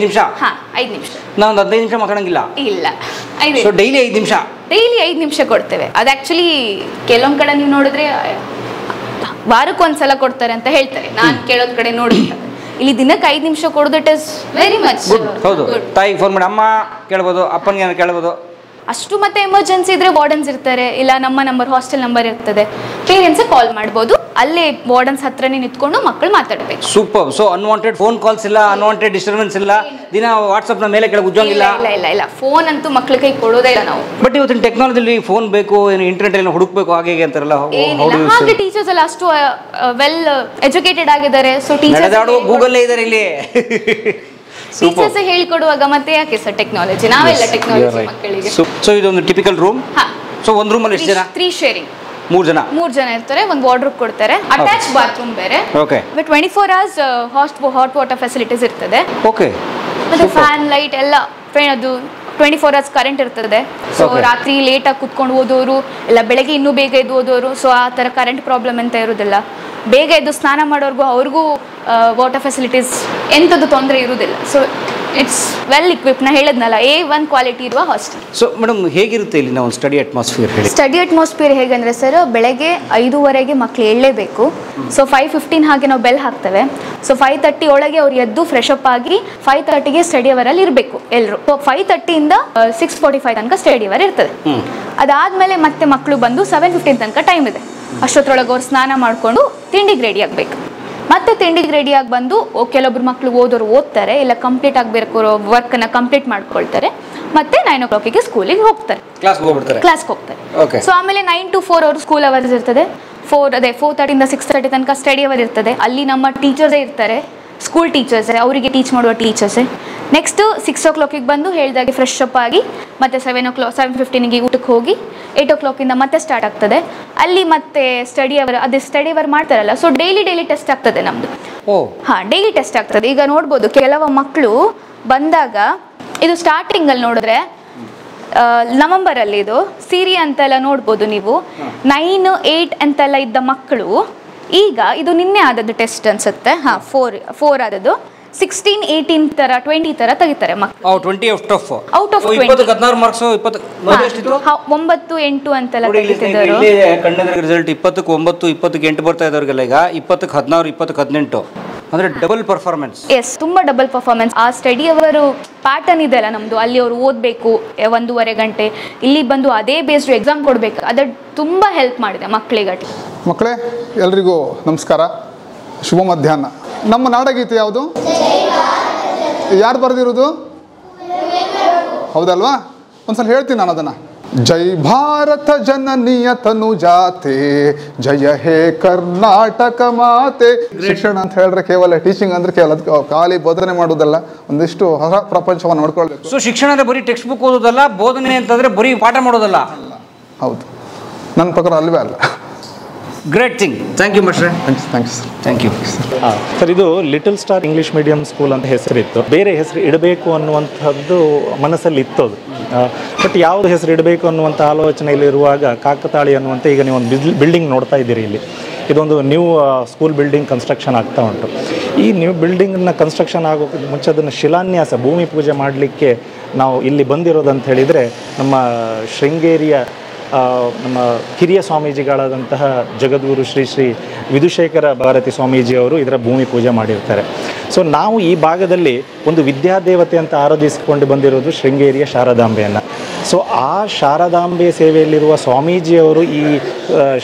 ನಿಮಿಷ. ನಾವೊಂದು 15 ನಿಮಿಷ ಮಾತಾಡಂಗಿಲ್ಲ. ಇಲ್ಲ, ಸೊ ಡೈಲಿ 5 ನಿಮಿಷ. ಡೈಲಿ 5 ನಿಮಿಷ ಕೊಡ್ತೇವೆ. ಅದು ಆಕ್ಚುಲಿ ಕೆಲವೊಂದ್ ಕಡೆ ನೀವು ನೋಡಿದ್ರೆ ವಾರಕ್ಕೊಂದ್ಸಲ ಕೊಡ್ತಾರೆ ಅಂತ ಹೇಳ್ತಾರೆ. ನಾನು ಕೇಳೋದ್ ಕಡೆ ನೋಡಿದ್ರೆ ಇಲ್ಲಿ ದಿನಕ್ಕೆ 5 ನಿಮಿಷ ಕೊಡೋದು ಇಟ್ ಇಸ್ ವೆರಿ ಮಚ್. ಹೌದು, ತಾಯಿಗೆ ಫೋನ್ ಮಾಡಿ ಅಮ್ಮ ಕೇಳ್ಬೋದು, ಅಪ್ಪನಿಗೆ ಕೇಳ್ಬೋದು. ಅಷ್ಟು ಮತ್ತೆ ಎಮರ್ಜೆನ್ಸಿ ಇದ್ರೆ ವಾರ್ಡನ್ಸ್ ಇರ್ತಾರೆ, ಇಲ್ಲ ನಮ್ಮ ನಂಬರ್ ಹಾಸ್ಟೆಲ್ ನಂಬರ್ ಇರ್ತದೆ, ಪೇರೆಂಟ್ಸ್ ಕಾಲ್ ಮಾಡ್ಬೋದು. ಅಲ್ಲೇ ವಾರ್ಡನ್ಸ್ ಹತ್ರನೇ ನಿಂತ್ಕೊಂಡು ಮಕ್ಕಳು ಮಾತಾಡಬೇಕು. Super. So unwanted phone calls ಇಲ್ಲ, ಅನ್ವಾಂಟೆಡ್ ಡಿಸ್ಟರ್ಬೆನ್ಸ್ ಇಲ್ಲ, ದಿನ ವಾಟ್ಸ್ಆಪ್ ನ ಮೇಲೆ ಕೆಳಗೆ ಉಜ್ಜೋಂಗಿಲ್ಲ. ಇಲ್ಲ ಫೋನ್ ಅಂತೂ ಮಕ್ಕಳ ಕೈ ಕೊಡೋದೇ ಇಲ್ಲ ನಾವು. ಬಟ್ ಇವತ್ತಿನ ಟೆಕ್ನಾಲಜಿಲಿ ಫೋನ್ ಬೇಕು, ಇಂಟರ್ನೆಟ್ ಎಲ್ಲ ಹುಡುಕ್ಬೇಕು ಹಾಗೆ ಅಂತಾರಲ್ಲ, ಹಾಗೆ ಟೀಚರ್ಸ್ ಎಲ್ಲ ಅಷ್ಟು ವೆಲ್ ಎಜುಕೇಟೆಡ್ ಆಗಿದ್ದಾರೆ. ಸೊ ಟೀಚರ್ಸ್ ಗೂಗಲ್ ಇದ್ದಾರೆ ಇಲ್ಲಿ. ಟೀಚರ್ಸ್ ಹೇಳಿಕೊಡುವಾಗ ಮತ್ತೆ ಯಾಕೆ ಸರ್ ಟೆಕ್ನಾಲಜಿ, ನಾವೆಲ್ಲ ಟೆಕ್ನಾಲಜಿ ಮಕ್ಕಳಿಗೆ. ಸೊ ಇದೊಂದು ಟಿಪಿಕಲ್ ರೂಮ್. ಸೊ ಒಂದು ರೂಮ್ ಅಲ್ಲಿ ಎಷ್ಟು ಜನ? 3 sharing. 3 ಜನ ಇರ್ತಾರೆ. ಒಂದು ವಾರ್ಡ್ರೋಬ್ ಕೊಡ್ತಾರೆ, ಅಟ್ಯಾಚ್ ಬಾತ್ರೂಮ್ ಬೇರೆ. Okay. 24 hours hot water facilities ಇರ್ತದೆ. ಓಕೆ. ಮತ್ತೆ ಫ್ಯಾನ್ ಲೈಟ್ ಎಲ್ಲ ಅದು 24 hours ಕರೆಂಟ್ ಇರ್ತದೆ. ಸೊ ರಾತ್ರಿ ಲೇಟ್ ಆಗಿ ಕುತ್ಕೊಂಡು ಓದೋರು ಇಲ್ಲ ಬೆಳಗ್ಗೆ ಇನ್ನೂ ಬೇಗ ಎದ್ದು ಓದೋರು, ಸೊ ಆ ಥರ ಕರೆಂಟ್ ಪ್ರಾಬ್ಲಮ್ ಅಂತ ಇರೋದಿಲ್ಲ. ಬೇಗ ಎದ್ದು ಸ್ನಾನ ಮಾಡೋರ್ಗು ಅವ್ರಿಗೂ ವಾಟರ್ ಫೆಸಿಲಿಟೀಸ್ ಎಂಥದ್ದು ತೊಂದರೆ ಇರುವುದಿಲ್ಲ. So it's well equip. ನಾ ಹೇಳಿದ್ನಲ್ಲ, A1 ಕ್ವಾಲಿಟಿ ಇರುವ ಹಾಸ್ಟೆಲ್. ಸೊ ಮೇಡಮ್ ಹೇಗಿರುತ್ತೆ ಇಲ್ಲಿ ನಾವು ಸ್ಟಡಿ ಅಟ್ಮಾಸ್ಫಿಯರ್? ಸ್ಟಡಿ ಅಟ್ಮಾಸ್ಫಿಯರ್ ಹೇಗಂದ್ರೆ ಸರ್, ಬೆಳಗ್ಗೆ 5:15 ಮಕ್ಳು ಏಳಲೇಬೇಕು. ಸೊ 5:15 ಹಾಗೆ ನಾವು ಬೆಲ್ ಹಾಕ್ತೇವೆ. ಸೊ 5:30 ಒಳಗೆ ಅವ್ರು ಎದ್ದು ಫ್ರೆಶ್ ಅಪ್ ಆಗಿ 5:30ಗೆ ಸ್ಟಡಿ ಅವರಲ್ಲಿ ಇರಬೇಕು ಎಲ್ಲರೂ. ಸೊ 5:30 ಇಂದ 6:45 ತನಕ ಸ್ಟಡಿ ಅವರ್ ಇರ್ತದೆ. ಅದಾದ್ಮೇಲೆ ಮತ್ತೆ ಮಕ್ಕಳು ಬಂದು 7:15 ತನಕ ಟೈಮ್ ಇದೆ. ಅಷ್ಟೊತ್ತರೊಳಗೆ ಅವ್ರು ಸ್ನಾನ ಮಾಡಿಕೊಂಡು ತಿಂಡಿಗೆ ರೆಡಿ ಆಗಬೇಕು. ಮತ್ತೆ ತಿಂಡಿಗೆ ರೆಡಿಯಾಗಿ ಬಂದು ಕೆಲವೊಬ್ರು ಮಕ್ಕಳು ಓದೋರು ಓದ್ತಾರೆ, ಇಲ್ಲ ಕಂಪ್ಲೀಟ್ ಆಗಬೇಕು ವರ್ಕನ್ನು ಕಂಪ್ಲೀಟ್ ಮಾಡ್ಕೊಳ್ತಾರೆ. ಮತ್ತೆ 9 o'clockಗೆ ಸ್ಕೂಲಿಗೆ ಹೋಗ್ತಾರೆ, ಕ್ಲಾಸ್ಗೆ ಹೋಗ್ತಾರೆ. ಸೊ ಆಮೇಲೆ 9 to 4 ಅವ್ರ ಸ್ಕೂಲ್ ಅವರ್ಸ್ ಇರ್ತದೆ. 4:30 ಇಂದ 6:30 ತನಕ ಸ್ಟಡಿ ಅವರ್ ಇರ್ತದೆ. ಅಲ್ಲಿ ನಮ್ಮ ಟೀಚರ್ಸೇ ಇರ್ತಾರೆ, ಸ್ಕೂಲ್ ಟೀಚರ್ಸೇ, ಅವರಿಗೆ ಟೀಚ್ ಮಾಡುವ ಟೀಚರ್ಸೇ. ನೆಕ್ಸ್ಟ್ 6 o'clockಗೆ ಬಂದು ಹೇಳಿದಾಗೆ ಫ್ರೆಶ್ ಅಪ್ ಆಗಿ ಮತ್ತೆ 7:15ಗೆ ಊಟಕ್ಕೆ ಹೋಗಿ 8 o'clockಯಿಂದ ಮತ್ತೆ ಸ್ಟಾರ್ಟ್ ಆಗ್ತದೆ. ಅಲ್ಲಿ ಮತ್ತೆ ಸ್ಟಡಿ ಅವರ್ ಮಾಡ್ತಾರಲ್ಲ, ಸೊ ಡೈಲಿ ಟೆಸ್ಟ್ ಆಗ್ತದೆ ನಮ್ದು. ಡೈಲಿ ಟೆಸ್ಟ್ ಆಗ್ತದೆ. ಈಗ ನೋಡ್ಬೋದು ಕೆಲವು ಮಕ್ಕಳು ಬಂದಾಗ, ಇದು ಸ್ಟಾರ್ಟಿಂಗ್ ಅಲ್ಲಿ ನೋಡಿದ್ರೆ ನವೆಂಬರ್ ಅಲ್ಲಿ ಇದು ಸಿರಿ ಅಂತೆಲ್ಲ ನೋಡ್ಬೋದು ನೀವು. 9, 8 ಅಂತೆಲ್ಲ ಇದ್ದ ಮಕ್ಕಳು ಈಗ ಇದು ನಿನ್ನೆ ಆದದ್ದು ಟೆಸ್ಟ್ ಅನ್ಸುತ್ತೆ. ಹಾಂ, 4 ಆದದ್ದು. 16, 18 ಥರ 20 ಥರ ತೆಗಿತಾರೆ ಮಕ್ಕಳು. ಔಟ್ ಆಫ್ 16 ಮಾರ್ಕ್ಸ್ 20 9, 8 ಅಂತೆಲ್ಲ ತೆಗಿತಿದ್ದಾರೆ. ರಿಸಲ್ಟ್ 20ಕ್ಕೆ 9, 20ಕ್ಕೆ 8 ಬರ್ತಾ ಇದ್ದವ್ರಿಗೆಲ್ಲ ಈಗ 20ಕ್ಕೆ 16, 20ಕ್ಕೆ 18 ಅಂದ್ರೆ ಡಬಲ್ ಪರ್ಫಾರ್ಮೆನ್ಸ್. ಎಸ್, ತುಂಬಾ ಡಬಲ್ ಪರ್ಫಾರ್ಮೆನ್ಸ್. ಆ ಸ್ಟಡಿ ಅವರು ಪ್ಯಾಟರ್ನ್ ಇದೆ ಅಲ್ಲ ನಮ್ದು, ಅಲ್ಲಿ ಅವರು ಓದಬೇಕು 1.5 ಗಂಟೆ, ಇಲ್ಲಿ ಬಂದು ಅದೇ ಬೇಸ್ಡ್ ಎಕ್ಸಾಮ್ ಕೊಡಬೇಕು. ಅದು ತುಂಬಾ ಹೆಲ್ಪ್ ಮಾಡಿದೆ ಮಕ್ಕಳಿಗೆ. ಮಕ್ಕಳೇ ಎಲ್ರಿಗೂ ನಮಸ್ಕಾರ, ಶುಭ ಮಧ್ಯಾಹ್ನ. ನಮ್ಮ ನಾಡಗೀತೆ ಯಾವುದು? ಯಾರು ಬರೆದಿರೋದು? ಹೌದಲ್ವಾ? ಒಂದ್ಸಲ ಹೇಳ್ತೀನಿ ನಾನು ಅದನ್ನು. ಜೈ ಭಾರತ ಜನನೀಯ ತನುಜಾತೆ, ಜಯ ಹೇ ಕರ್ನಾಟಕ ಮಾತೆ. ಶಿಕ್ಷಣ ಅಂತ ಹೇಳಿದ್ರೆ ಕೇವಲ ಟೀಚಿಂಗ್ ಅಂದ್ರೆ ಕೇವಲ ಖಾಲಿ ಬೋಧನೆ ಮಾಡೋದಲ್ಲ, ಒಂದಿಷ್ಟು ಹೊಸ ಪ್ರಪಂಚವನ್ನು ನೋಡ್ಕೊಳ್ಬೇಕು. ಸೊ ಶಿಕ್ಷಣ ಅಂದ್ರೆ ಬರೀ ಟೆಕ್ಸ್ಟ್ ಬುಕ್ ಓದೋದಲ್ಲ, ಬೋಧನೆ ಅಂತಂದ್ರೆ ಬರೀ ಪಾಠ ಮಾಡೋದಲ್ಲ. ಹೌದು, ನನ್ನ ಪ್ರಕಾರ ಅಲ್ವೇ ಅಲ್ಲ. Great thing. ಥ್ಯಾಂಕ್ ಯು ಮಾಸ್ಟ್ರೆ. Thank you sir. ಇದು little star English medium school ಅಂತ ಹೆಸರಿತ್ತು. ಬೇರೆ ಹೆಸರು ಇಡಬೇಕು ಅನ್ನುವಂಥದ್ದು ಮನಸ್ಸಲ್ಲಿ ಇತ್ತು ಅದು. ಬಟ್ ಯಾವುದು ಹೆಸರು ಇಡಬೇಕು ಅನ್ನುವಂಥ ಆಲೋಚನೆಯಲ್ಲಿರುವಾಗ ಕಾಕತಾಳಿ ಅನ್ನುವಂಥ ಈಗ ನೀವು ಒಂದು ಬಿಲ್ಡಿಂಗ್ ನೋಡ್ತಾ ಇದ್ದೀರಿ. ಇಲ್ಲಿ ಇದೊಂದು ನ್ಯೂ ಸ್ಕೂಲ್ ಬಿಲ್ಡಿಂಗ್ ಕನ್ಸ್ಟ್ರಕ್ಷನ್ ಆಗ್ತಾ ಉಂಟು. ಈ ನ್ಯೂ ಬಿಲ್ಡಿಂಗ್ನ ಕನ್ಸ್ಟ್ರಕ್ಷನ್ ಆಗೋಕ್ಕೆ ಮುಂಚೆ ಅದನ್ನು ಶಿಲಾನ್ಯಾಸ, ಭೂಮಿ ಪೂಜೆ ಮಾಡಲಿಕ್ಕೆ ನಾವು ಇಲ್ಲಿ ಬಂದಿರೋದಂತ ಹೇಳಿದರೆ, ನಮ್ಮ ಶೃಂಗೇರಿಯ ನಮ್ಮ ಹಿರಿಯ ಸ್ವಾಮೀಜಿಗಳಾದಂತಹ ಜಗದ್ಗುರು ಶ್ರೀ ಶ್ರೀ ವಿಧುಶೇಖರ ಭಾರತಿ ಸ್ವಾಮೀಜಿಯವರು ಇದರ ಭೂಮಿ ಪೂಜೆ ಮಾಡಿರ್ತಾರೆ. ಸೊ ನಾವು ಈ ಭಾಗದಲ್ಲಿ ಒಂದು ವಿದ್ಯಾದೇವತೆ ಅಂತ ಆರಾಧಿಸಿಕೊಂಡು ಬಂದಿರೋದು ಶೃಂಗೇರಿಯ ಶಾರದಾಂಬೆಯನ್ನು. ಸೊ ಆ ಶಾರದಾಂಬೆ ಸೇವೆಯಲ್ಲಿರುವ ಸ್ವಾಮೀಜಿಯವರು ಈ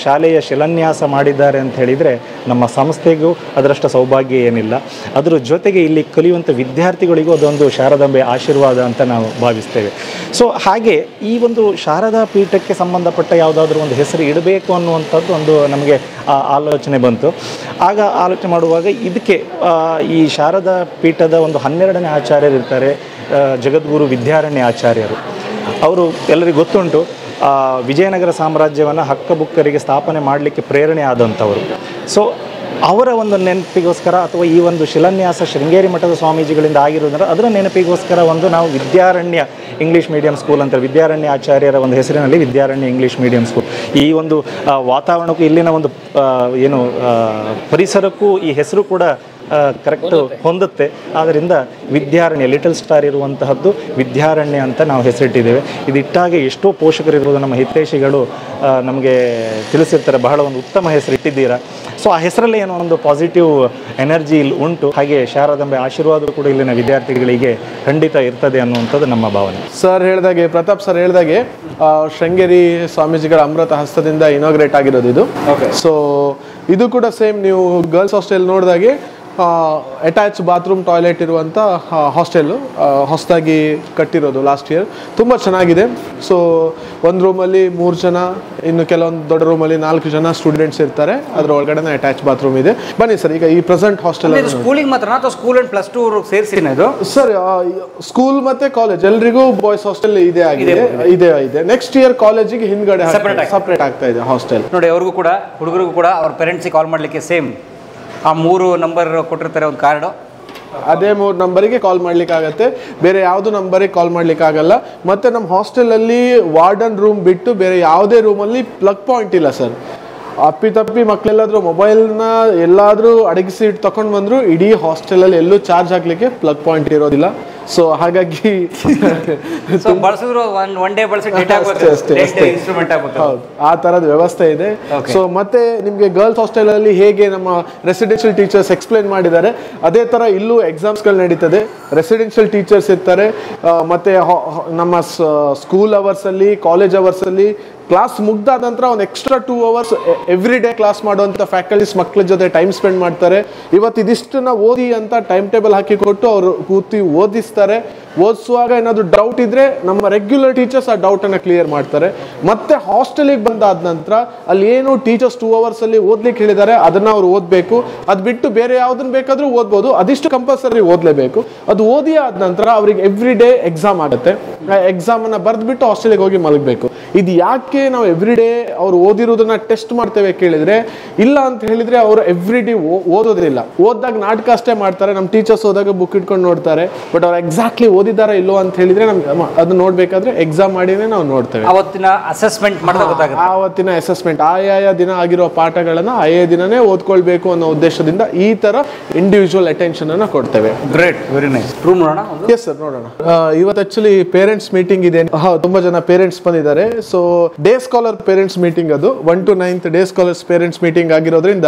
ಶಾಲೆಯ ಶಿಲಾನ್ಯಾಸ ಮಾಡಿದ್ದಾರೆ ಅಂತ ಹೇಳಿದರೆ ನಮ್ಮ ಸಂಸ್ಥೆಗೂ ಅದರಷ್ಟು ಸೌಭಾಗ್ಯ ಏನಿಲ್ಲ. ಅದರ ಜೊತೆಗೆ ಇಲ್ಲಿ ಕಲಿಯುವಂಥ ವಿದ್ಯಾರ್ಥಿಗಳಿಗೂ ಅದೊಂದು ಶಾರದಾಂಬೆ ಆಶೀರ್ವಾದ ಅಂತ ನಾವು ಭಾವಿಸ್ತೇವೆ. ಸೊ ಹಾಗೆ ಈ ಒಂದು ಶಾರದಾ ಪೀಠಕ್ಕೆ ಸಂಬಂಧಪಟ್ಟ ಯಾವುದಾದ್ರೂ ಒಂದು ಹೆಸರು ಇಡಬೇಕು ಅನ್ನುವಂಥದ್ದು ಒಂದು ನಮಗೆ ಆಲೋಚನೆ ಬಂತು. ಆಗ ಆಲೋಚನೆ ಮಾಡುವಾಗ ಇದಕ್ಕೆ ಈ ಶಾರದಾ ಪೀಠದ ಒಂದು 12ನೇ ಆಚಾರ್ಯರು ಇರ್ತಾರೆ, ಜಗದ್ಗುರು ವಿದ್ಯಾರಣ್ಯ ಆಚಾರ್ಯರು. ಅವರು ಎಲ್ಲರಿಗೂ ಗೊತ್ತುಂಟು, ವಿಜಯನಗರ ಸಾಮ್ರಾಜ್ಯವನ್ನು ಹಕ್ಕಬುಕ್ಕರಿಗೆ ಸ್ಥಾಪನೆ ಮಾಡಲಿಕ್ಕೆ ಪ್ರೇರಣೆ ಆದಂಥವರು. ಸೊ ಅವರ ಒಂದು ನೆನಪಿಗೋಸ್ಕರ ಅಥವಾ ಈ ಒಂದು ಶಿಲಾನ್ಯಾಸ ಶೃಂಗೇರಿ ಮಠದ ಸ್ವಾಮೀಜಿಗಳಿಂದ ಆಗಿರೋದ್ರೆ ಅದರ ನೆನಪಿಗೋಸ್ಕರ ಒಂದು ನಾವು ವಿದ್ಯಾರಣ್ಯ ಇಂಗ್ಲೀಷ್ ಮೀಡಿಯಂ ಸ್ಕೂಲ್ ಅಂತ, ವಿದ್ಯಾರಣ್ಯ ಆಚಾರ್ಯರ ಒಂದು ಹೆಸರಿನಲ್ಲಿ ವಿದ್ಯಾರಣ್ಯ ಇಂಗ್ಲೀಷ್ ಮೀಡಿಯಂ ಸ್ಕೂಲ್. ಈ ಒಂದು ವಾತಾವರಣಕ್ಕೂ ಇಲ್ಲಿನ ಒಂದು ಏನು ಪರಿಸರಕ್ಕೂ ಈ ಹೆಸರು ಕೂಡ ಕರೆಕ್ಟ್ ಹೊಂದುತ್ತೆ. ಆದ್ದರಿಂದ ವಿದ್ಯಾರಣ್ಯ, ಲಿಟಲ್ ಸ್ಟಾರ್ ಇರುವಂತಹದ್ದು ವಿದ್ಯಾರಣ್ಯ ಅಂತ ನಾವು ಹೆಸರಿಟ್ಟಿದ್ದೇವೆ. ಇದಿಟ್ಟಾಗೆ ಎಷ್ಟೋ ಪೋಷಕರಿರ್ಬೋದು, ನಮ್ಮ ಹಿತೈಷಿಗಳು ನಮಗೆ ತಿಳಿಸಿರ್ತಾರೆ, ಬಹಳ ಒಂದು ಉತ್ತಮ ಹೆಸರು ಇಟ್ಟಿದ್ದೀರಾ. ಸೊ ಆ ಹೆಸರಲ್ಲೇ ಏನೋ ಒಂದು ಪಾಸಿಟಿವ್ ಎನರ್ಜಿ ಇಲ್ಲಿ ಉಂಟು. ಹಾಗೆ ಶಾರದಾಂಬೆ ಆಶೀರ್ವಾದ ಕೂಡ ಇಲ್ಲಿನ ವಿದ್ಯಾರ್ಥಿಗಳಿಗೆ ಖಂಡಿತ ಇರ್ತದೆ ಅನ್ನುವಂಥದ್ದು ನಮ್ಮ ಭಾವನೆ. ಸರ್ ಹೇಳಿದಾಗೆ, ಪ್ರತಾಪ್ ಸರ್ ಹೇಳಿದಾಗೆ, ಶೃಂಗೇರಿ ಸ್ವಾಮೀಜಿಗಳ ಅಮೃತ ಹಸ್ತದಿಂದ ಇನಾಗ್ರೇಟ್ ಆಗಿರೋದು ಇದು. ಸೊ ಇದು ಕೂಡ ಸೇಮ್ ನೀವು ಗರ್ಲ್ಸ್ ಹಾಸ್ಟೆಲ್ ನೋಡಿದಾಗೆ ಅಟ್ಯಾಚ್ ಬಾತ್ರೂಮ್ ಟಾಯ್ಲೆಟ್ ಇರುವಂಥ ಹಾಸ್ಟೆಲ್ಲು ಹೊಸದಾಗಿ ಕಟ್ಟಿರೋದು ಲಾಸ್ಟ್ ಇಯರ್. ತುಂಬ ಚೆನ್ನಾಗಿದೆ. ಸೊ ಒಂದು ರೂಮಲ್ಲಿ 3 ಜನ, ಇನ್ನು ಕೆಲವೊಂದು ದೊಡ್ಡ ರೂಮಲ್ಲಿ 4 ಜನ ಸ್ಟೂಡೆಂಟ್ಸ್ ಇರ್ತಾರೆ. ಅದ್ರ ಒಳಗಡೆ ಅಟ್ಯಾಚ್ ಬಾತ್ರೂಮ್ ಇದೆ. ಬನ್ನಿ ಸರ್, ಈಗ ಈ ಪ್ರೆಸೆಂಟ್ ಹಾಸ್ಟೆಲ್ ಸ್ಕೂಲಿಗೆ ಮಾತ್ರ ಅಥವಾ ಸ್ಕೂಲ್ ಅಂಡ್ +2 ಸೇರಿಸಿ ಇದು? ಸರ್, ಸ್ಕೂಲ್ ಮತ್ತೆ ಕಾಲೇಜ್ ಎಲ್ರಿಗೂ ಬಾಯ್ಸ್ ಹಾಸ್ಟೆಲ್ ಇದೆ ಆಗಿದೆ, ಇದೆ. ನೆಕ್ಸ್ಟ್ ಇಯರ್ ಕಾಲೇಜಿಗೆ ಹಿಂದ್ಗಡೆ ಸಪರೇಟ್ ಆಗ್ತಾ ಇದೆ ಹಾಸ್ಟೆಲ್. ನೋಡಿ, ಅವ್ರಿಗೂ ಕೂಡ, ಹುಡುಗರಿಗೂ ಕೂಡ ಅವ್ರ ಪೇರೆಂಟ್ಸಿಗೆ ಕಾಲ್ ಮಾಡಲಿಕ್ಕೆ ಸೇಮ್ ಆ 3 ನಂಬರ್ ಕೊಟ್ಟಿರ್ತಾರೆ, ಒಂದು ಕಾರ್ಡು. ಅದೇ 3 ನಂಬರಿಗೆ ಕಾಲ್ ಮಾಡ್ಲಿಕ್ಕೆ ಆಗತ್ತೆ, ಬೇರೆ ಯಾವುದು ನಂಬರಿಗೆ ಕಾಲ್ ಮಾಡ್ಲಿಕ್ಕೆ ಆಗಲ್ಲ. ಮತ್ತೆ ನಮ್ಮ ಹಾಸ್ಟೆಲಲ್ಲಿ ವಾರ್ಡನ್ ರೂಮ್ ಬಿಟ್ಟು ಬೇರೆ ಯಾವುದೇ ರೂಮಲ್ಲಿ ಪ್ಲಗ್ ಪಾಯಿಂಟ್ ಇಲ್ಲ ಸರ್. ಅಪ್ಪಿತಪ್ಪಿ ಮಕ್ಕಳೆಲ್ಲಾದ್ರೂ ಮೊಬೈಲ್ನ ಎಲ್ಲಾದರೂ ಅಡಗಿಸಿ ತಗೊಂಡು ಬಂದ್ರು ಇಡೀ ಹಾಸ್ಟೆಲಲ್ಲಿ ಎಲ್ಲೂ ಚಾರ್ಜ್ ಹಾಕ್ಲಿಕ್ಕೆ ಪ್ಲಗ್ ಪಾಯಿಂಟ್ ಇರೋದಿಲ್ಲ. ಸೊ ಹಾಗಾಗಿ ಬಳಸಿದ್ರು ಒನ್ ಡೇ ಬಳಸಿ ಇನ್ಸ್ಟ್ರೂಮೆಂಟ್ ಆಗುತ್ತೆ. ಹೌದು, ಆ ತರದ ವ್ಯವಸ್ಥೆ ಇದೆ. ಸೊ ಮತ್ತೆ ನಿಮಗೆ ಗರ್ಲ್ಸ್ ಹಾಸ್ಟೆಲ್ ಅಲ್ಲಿ ಹೇಗೆ ನಮ್ಮ ರೆಸಿಡೆನ್ಷಿಯಲ್ ಟೀಚರ್ಸ್ ಎಕ್ಸ್ಪ್ಲೈನ್ ಮಾಡಿದ್ದಾರೆ, ಅದೇ ತರ ಇಲ್ಲೂ ಎಕ್ಸಾಮ್ಸ್ಗಳು ನಡೀತದೆ. ರೆಸಿಡೆನ್ಷಿಯಲ್ ಟೀಚರ್ಸ್ ಇರ್ತಾರೆ. ಮತ್ತೆ ನಮ್ಮ ಸ್ಕೂಲ್ ಅವರ್ಸ್ ಅಲ್ಲಿ, ಕಾಲೇಜ್ ಅವರ್ಸ್ ಅಲ್ಲಿ ಕ್ಲಾಸ್ ಮುಗ್ದಾದ ನಂತರ ಒಂದು extra 2 hours every day class ಮಾಡುವಂಥ ಫ್ಯಾಕಲ್ಟೀಸ್ ಮಕ್ಕಳ ಜೊತೆ ಟೈಮ್ ಸ್ಪೆಂಡ್ ಮಾಡ್ತಾರೆ. ಇವತ್ತು ಇದಿಷ್ಟನ್ನ ಓದಿ ಅಂತ ಟೈಮ್ ಟೇಬಲ್ ಹಾಕಿ ಕೊಟ್ಟು ಅವರು ಕೂತಿ ಓದಿಸ್ತಾರೆ. ಓದಿಸುವಾಗ ಏನಾದರೂ ಡೌಟ್ ಇದ್ರೆ ನಮ್ಮ ರೆಗ್ಯುಲರ್ ಟೀಚರ್ಸ್ ಆ ಡೌಟನ್ನು ಕ್ಲಿಯರ್ ಮಾಡ್ತಾರೆ. ಮತ್ತೆ ಹಾಸ್ಟೆಲಿಗೆ ಬಂದಾದ ನಂತರ ಅಲ್ಲಿ ಏನು ಟೀಚರ್ಸ್ 2 hours ಅಲ್ಲಿ ಓದ್ಲಿಕ್ಕೆ ಹೇಳಿದ್ದಾರೆ ಅದನ್ನ ಅವ್ರು ಓದಬೇಕು. ಅದು ಬಿಟ್ಟು ಬೇರೆ ಯಾವ್ದನ್ನ ಬೇಕಾದ್ರೂ ಓದ್ಬೋದು, ಅದಿಷ್ಟು ಕಂಪಲ್ಸರಿ ಓದಲೇಬೇಕು. ಅದು ಓದಿ ಆದ ನಂತರ ಅವ್ರಿಗೆ ಎವ್ರಿ ಡೇ ಎಕ್ಸಾಮ್ ಆಗುತ್ತೆ. ಎಕ್ಸಾಮ್ ಅನ್ನ ಬರ್ದ್ಬಿಟ್ಟು ಹಾಸ್ಟೆಲ್ಗೆ ಹೋಗಿ ಮಲಗಬೇಕು. ಇದು ಯಾಕೆ ನಾವು ಎವ್ರಿ ಡೇ ಅವ್ರು ಓದಿರೋದನ್ನ ಟೆಸ್ಟ್ ಮಾಡ್ತೇವೆ ಕೇಳಿದ್ರೆ, ಇಲ್ಲ ಅಂತ ಹೇಳಿದ್ರೆ ಅವರು ಎವ್ರಿ ಡೇ ಓದೋದಿಲ್ಲ. ಓದಿದಾಗ ನಾಟಕ ಅಷ್ಟೇ ಮಾಡ್ತಾರೆ, ನಮ್ಮ ಟೀಚರ್ಸ್ ಹೋದಾಗ ಬುಕ್ ಇಟ್ಕೊಂಡು ನೋಡ್ತಾರೆ. ಬಟ್ ಅವ್ರು ಎಕ್ಸಾಕ್ಟ್ಲಿ ಓದಿದಾರ ಇಲ್ಲೋ ಅಂತ ಹೇಳಿದ್ರೆ ನಮ್ಗೆ ಅದು ನೋಡ್ಬೇಕಾದ್ರೆ ಎಕ್ಸಾಮ್ ಮಾಡಿನೇ ನಾವು ನೋಡ್ತೇವೆ. ಅವತ್ತಿನ ಅಸೆಸ್ಮೆಂಟ್ ಆವತ್ತಿನ ಅಸೆಸ್ಮೆಂಟ್ ಆಯಾಯ ದಿನ ಆಗಿರೋ ಪಾಠಗಳನ್ನ ಆಯಾ ದಿನನೇ ಓದ್ಕೊಳ್ಬೇಕು ಅನ್ನೋ ಉದ್ದೇಶದಿಂದ ಈ ತರ ಇಂಡಿವಿಜುವಲ್ ಅಟೆನ್ಷನ್ ಅನ್ನ ಕೊಡ್ತೇವೆ. Great, very nice. ರೂಮ್ ನೋಡೋಣ. ಎಸ್ ಸರ್, ನೋಡೋಣ. ಇವತ್ತು ಆಕ್ಚುಲಿ ಪೇರೆಂಟ್ಸ್ ಮೀಟಿಂಗ್ ಇದೆ. ತುಂಬಾ ಜನ ಪೇರೆಂಟ್ಸ್ ಬಂದಿದ್ದಾರೆ. So day scholar parents meeting, ಅದು 1 to 9th day scholars parents meeting ಆಗಿರೋದ್ರಿಂದ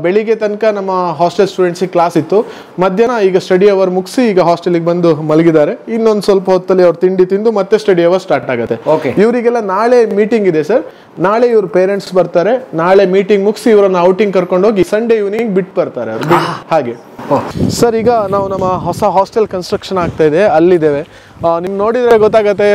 ಬೆಳಿಗ್ಗೆ ತನಕ ನಮ್ಮ ಹಾಸ್ಟೆಲ್ ಸ್ಟೂಡೆಂಟ್ಸ್ ಕ್ಲಾಸ್ ಇತ್ತು. ಮಧ್ಯಾಹ್ನ ಈಗ ಸ್ಟಡಿ ಅವರ್ ಮುಗಿಸಿ ಈಗ ಹಾಸ್ಟೆಲ್ಗೆ ಬಂದು ಮಲಗಿದ್ದಾರೆ. ಇನ್ನೊಂದು ಸ್ವಲ್ಪ ಹೊತ್ತಲ್ಲಿ ಅವ್ರು ತಿಂಡಿ ತಿಂದು ಮತ್ತೆ ಸ್ಟಡಿ ಅವರ್ ಸ್ಟಾರ್ಟ್ ಆಗುತ್ತೆ. ಇವರಿಗೆಲ್ಲ ನಾಳೆ ಮೀಟಿಂಗ್ ಇದೆ ಸರ್. ನಾಳೆ ಇವ್ರ ಪೇರೆಂಟ್ಸ್ ಬರ್ತಾರೆ. ನಾಳೆ ಮೀಟಿಂಗ್ ಮುಗಿಸಿ ಇವರನ್ನ ಔಟಿಂಗ್ ಕರ್ಕೊಂಡು ಹೋಗಿ ಸಂಡೇ ಈವ್ನಿಂಗ್ ಬಿಟ್ಟು ಬರ್ತಾರೆ ಅವ್ರು. ಹಾಗೆ ಸರ್, ಈಗ ನಾವು ನಮ್ಮ ಹೊಸ ಹಾಸ್ಟೆಲ್ ಕನ್ಸ್ಟ್ರಕ್ಷನ್ ಆಗ್ತಾ ಇದೆ, ಅಲ್ಲಿದ್ದೇವೆ. ನಿಮ್ಗೆ ನೋಡಿದರೆ ಗೊತ್ತಾಗತ್ತೆ,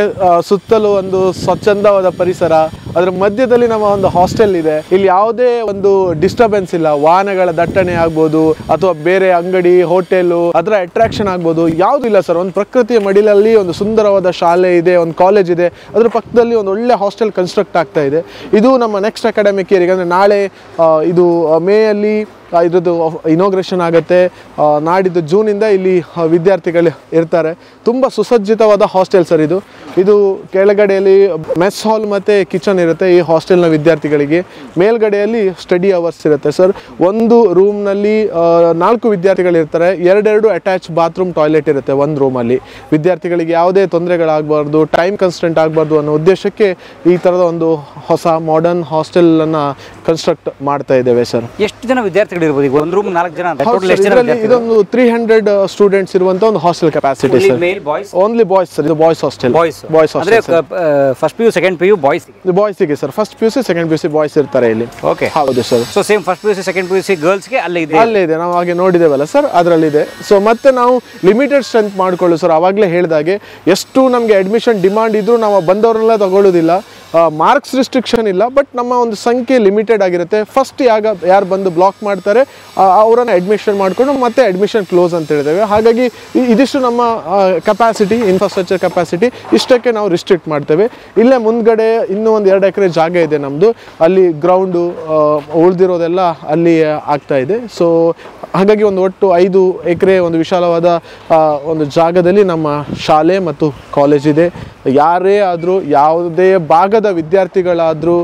ಸುತ್ತಲೂ ಒಂದು ಸ್ವಚ್ಛಂದವಾದ ಪರಿಸರ, ಅದರ ಮಧ್ಯದಲ್ಲಿ ನಮ್ಮ ಒಂದು ಹಾಸ್ಟೆಲ್ ಇದೆ. ಇಲ್ಲಿ ಯಾವುದೇ ಒಂದು ಡಿಸ್ಟರ್ಬೆನ್ಸ್ ಇಲ್ಲ. ವಾಹನಗಳ ದಟ್ಟಣೆ ಆಗ್ಬೋದು ಅಥವಾ ಬೇರೆ ಅಂಗಡಿ, ಹೋಟೆಲು, ಅದರ ಅಟ್ರಾಕ್ಷನ್ ಆಗ್ಬೋದು, ಯಾವುದೂ ಇಲ್ಲ ಸರ್. ಒಂದು ಪ್ರಕೃತಿಯ ಮಡಿಲಲ್ಲಿ ಒಂದು ಸುಂದರವಾದ ಶಾಲೆ ಇದೆ, ಒಂದು ಕಾಲೇಜ್ ಇದೆ, ಅದ್ರ ಪಕ್ಕದಲ್ಲಿ ಒಂದು ಒಳ್ಳೆ ಹಾಸ್ಟೆಲ್ ಕನ್ಸ್ಟ್ರಕ್ಟ್ ಆಗ್ತಾ ಇದೆ. ಇದು ನಮ್ಮ ನೆಕ್ಸ್ಟ್ ಅಕಾಡೆಮಿಕ್ ಇಯರ್, ಅಂದರೆ ನಾಳೆ ಇದು ಮೇಯಲ್ಲಿ ಇದ್ರದ್ದು ಇನಾಗ್ರೇಷನ್ ಆಗುತ್ತೆ. ನಾಡಿದ್ದು ಜೂನಿಂದ ಇಲ್ಲಿ ವಿದ್ಯಾರ್ಥಿಗಳು ಇರ್ತಾರೆ. ತುಂಬ ಸುಸಜ್ಜಿತವಾದ ಹಾಸ್ಟೆಲ್ ಸರ್ ಇದು. ಇದು ಕೆಳಗಡೆಯಲ್ಲಿ ಮೆಸ್ ಹಾಲ್ ಮತ್ತು ಕಿಚನ್ ಇರುತ್ತೆ ಈ ಹಾಸ್ಟೆಲ್ನ ವಿದ್ಯಾರ್ಥಿಗಳಿಗೆ. ಮೇಲ್ಗಡೆಯಲ್ಲಿ ಸ್ಟಡಿ ಅವರ್ಸ್ ಇರುತ್ತೆ ಸರ್. ಒಂದು ರೂಮ್ನಲ್ಲಿ 4 ವಿದ್ಯಾರ್ಥಿಗಳು ಇರ್ತಾರೆ. 2 ಅಟ್ಯಾಚ್ ಬಾತ್ರೂಮ್ ಟಾಯ್ಲೆಟ್ ಇರುತ್ತೆ ಒಂದು ರೂಮಲ್ಲಿ. ವಿದ್ಯಾರ್ಥಿಗಳಿಗೆ ಯಾವುದೇ ತೊಂದರೆಗಳಾಗಬಾರ್ದು, ಟೈಮ್ ಕನ್ಸ್ಟೆಂಟ್ ಆಗಬಾರ್ದು ಅನ್ನೋ ಉದ್ದೇಶಕ್ಕೆ ಈ ಥರದ ಒಂದು ಹೊಸ ಮಾಡರ್ನ್ ಹಾಸ್ಟೆಲನ್ನು ಕನ್ಸ್ಟ್ರಕ್ಟ್ ಮಾಡ್ತಾ ಇದ್ದೇವೆ ಸರ್. ಎಷ್ಟು ಜನ ವಿದ್ಯಾರ್ಥಿಗಳು ಇರಬಹುದು? ಈಗ ಒಂದು ರೂಮ್ 4 ಜನ ಅಂತ. ಇದೊಂದು 300 ಸ್ಟೂಡೆಂಟ್ಸ್ ಇರುವಂತ ಒಂದು hostel capacity sir. Only boys sir. ಇದು boys hostel. Boys hostel. First PU second PU boys. ಬಾಯ್ಸ್ಗೆ sir. First PUC second PUC boys ಇರ್ತಾರೆ ಇಲ್ಲಿ. ಓಕೆ, ಹೌದು sir. So same first PUC second PUC girls ಗೆ ಅಲ್ಲೇ ಇದೆ. ನಾವು ಹಾಗೆ ನೋಡಿದೇವಲ್ಲ ಸರ್, ಅದರಲ್ಲಿದೆ. ಸೊ ಮತ್ತೆ ನಾವು ಲಿಮಿಟೆಡ್ ಸ್ಟ್ರೆಂತ್ ಮಾಡ್ಕೊಳ್ಳು ಸರ್. ಅವಾಗಲೇ ಹೇಳಿದಾಗೆ ಎಷ್ಟು ನಮಗೆ ಅಡ್ಮಿಷನ್ ಡಿಮಾಂಡ್ ಇದ್ರೂ ನಾವು ಬಂದವ್ರನ್ನೆಲ್ಲ ತಗೊಳ್ಳೋದಿಲ್ಲ. ಮಾರ್ಕ್ಸ್ ರಿಸ್ಟ್ರಿಕ್ಷನ್ ಇಲ್ಲ, ಬಟ್ ನಮ್ಮ ಒಂದು ಸಂಖ್ಯೆ ಲಿಮಿಟೆಡ್ ಆಗಿರುತ್ತೆ. ಫಸ್ಟ್ ಯಾರು ಬಂದು ಬ್ಲಾಕ್ ಮಾಡ್ತಾರೆ ಅವರನ್ನು ಅಡ್ಮಿಷನ್ ಮಾಡಿಕೊಂಡು ಮತ್ತೆ ಅಡ್ಮಿಷನ್ ಕ್ಲೋಸ್ ಅಂತ ಹೇಳಿದ್ದೇವೆ. ಹಾಗಾಗಿ ಇದಿಷ್ಟು ನಮ್ಮ ಕೆಪಾಸಿಟಿ, ಇನ್ಫ್ರಾಸ್ಟ್ರಕ್ಚರ್ ಕೆಪಾಸಿಟಿ, ಇಷ್ಟಕ್ಕೆ ನಾವು ರಿಸ್ಟ್ರಿಕ್ಟ್ ಮಾಡ್ತೇವೆ. ಇಲ್ಲೇ ಮುಂದ್ಗಡೆ ಇನ್ನೂ ಒಂದು 2 ಎಕರೆ ಜಾಗ ಇದೆ ನಮ್ಮದು. ಅಲ್ಲಿ ಗ್ರೌಂಡು ಉಳಿದಿರೋದೆಲ್ಲ ಅಲ್ಲಿ ಆಗ್ತಾ ಇದೆ. ಸೊ ಹಾಗಾಗಿ ಒಂದು ಒಟ್ಟು 5 ಎಕರೆ ಒಂದು ವಿಶಾಲವಾದ ಒಂದು ಜಾಗದಲ್ಲಿ ನಮ್ಮ ಶಾಲೆ ಮತ್ತು ಕಾಲೇಜ್ ಇದೆ. ಯಾರೇ ಆದರೂ, ಯಾವುದೇ ಭಾಗದ ವಿದ್ಯಾರ್ಥಿಗಳಾದರೂ,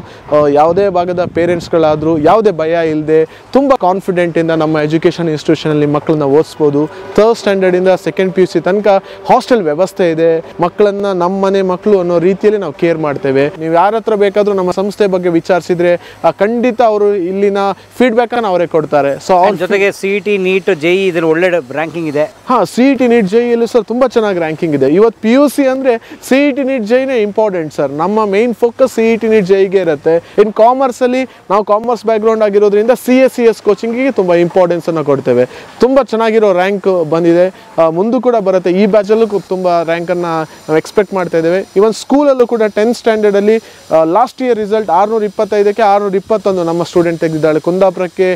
ಯಾವುದೇ ಭಾಗದ ಪೇರೆಂಟ್ಸ್ಗಳಾದರೂ ಯಾವುದೇ ಭಯ ಇಲ್ಲದೆ ತುಂಬ ಕಾನ್ಫಿಡೆಂಟಿಂದ ನಮ್ಮ ಎಜುಕೇಷನ್ ಇನ್ಸ್ಟಿಟ್ಯೂಷನಲ್ಲಿ ಮಕ್ಕಳನ್ನ ಓದಿಸ್ಬೋದು. 3rd ಸ್ಟ್ಯಾಂಡರ್ಡಿಂದ ಸೆಕೆಂಡ್ PUC ತನಕ ಹಾಸ್ಟೆಲ್ ವ್ಯವಸ್ಥೆ ಇದೆ. ಮಕ್ಕಳನ್ನು ನಮ್ಮ ಮನೆ ಮಕ್ಕಳು ಅನ್ನೋ ರೀತಿಯಲ್ಲಿ ನಾವು ಕೇರ್ ಮಾಡ್ತೇವೆ. ನೀವು ಯಾರ ಹತ್ರ ಬೇಕಾದರೂ ನಮ್ಮ ಸಂಸ್ಥೆ ಬಗ್ಗೆ ವಿಚಾರಿಸಿದ್ರೆ ಖಂಡಿತ ಅವರು ಇಲ್ಲಿನ ಫೀಡ್ಬ್ಯಾಕನ್ನು ಅವರೇ ಕೊಡ್ತಾರೆ. ಸೊ ಅವ್ರ ಜೊತೆಗೆ CET NEET JEE ಇದ್ರಲ್ಲಿ ಒಳ್ಳೆ ರ್ಯಾಂಕಿಂಗ್ ಇದೆ. CET NEET JEE ಅಲ್ಲಿ ಸರ್ ತುಂಬ ಚೆನ್ನಾಗಿ ರ್ಯಾಂಕಿಂಗ್ ಇದೆ. ಇವತ್ತು PUC ಅಂದರೆ CET NEET JEE important sir. ನಮ್ಮ main focus CET NEET JEE ಇರುತ್ತೆ. ಇನ್ ಕಾಮರ್ಸಲ್ಲಿ ನಾವು ಕಾಮರ್ಸ್ ಬ್ಯಾಕ್ಗ್ರೌಂಡ್ ಆಗಿರೋದ್ರಿಂದ CS ಕೋಚಿಂಗಿಗೆ ತುಂಬ ಇಂಪಾರ್ಟೆನ್ಸ್ ಅನ್ನು ಕೊಡ್ತೇವೆ. ತುಂಬ ಚೆನ್ನಾಗಿರೋ ರ್ಯಾಂಕ್ ಬಂದಿದೆ, ಮುಂದೂ ಕೂಡ ಬರುತ್ತೆ. ಈ ಬ್ಯಾಚಲ್ಲೂ ತುಂಬ ರ್ಯಾಂಕನ್ನು ನಾವು ಎಕ್ಸ್ಪೆಕ್ಟ್ ಮಾಡ್ತಾ ಇದ್ದೇವೆ. ಇವನ್ ಸ್ಕೂಲಲ್ಲೂ ಕೂಡ 10th ಸ್ಟ್ಯಾಂಡರ್ಡಲ್ಲಿ ಲಾಸ್ಟ್ ಇಯರ್ ರಿಸಲ್ಟ್ 625ಕ್ಕೆ 621 ನಮ್ಮ ಸ್ಟೂಡೆಂಟ್ ತೆಗೆದಿದ್ದಾಳೆ. ಕುಂದಾಪುರಕ್ಕೆ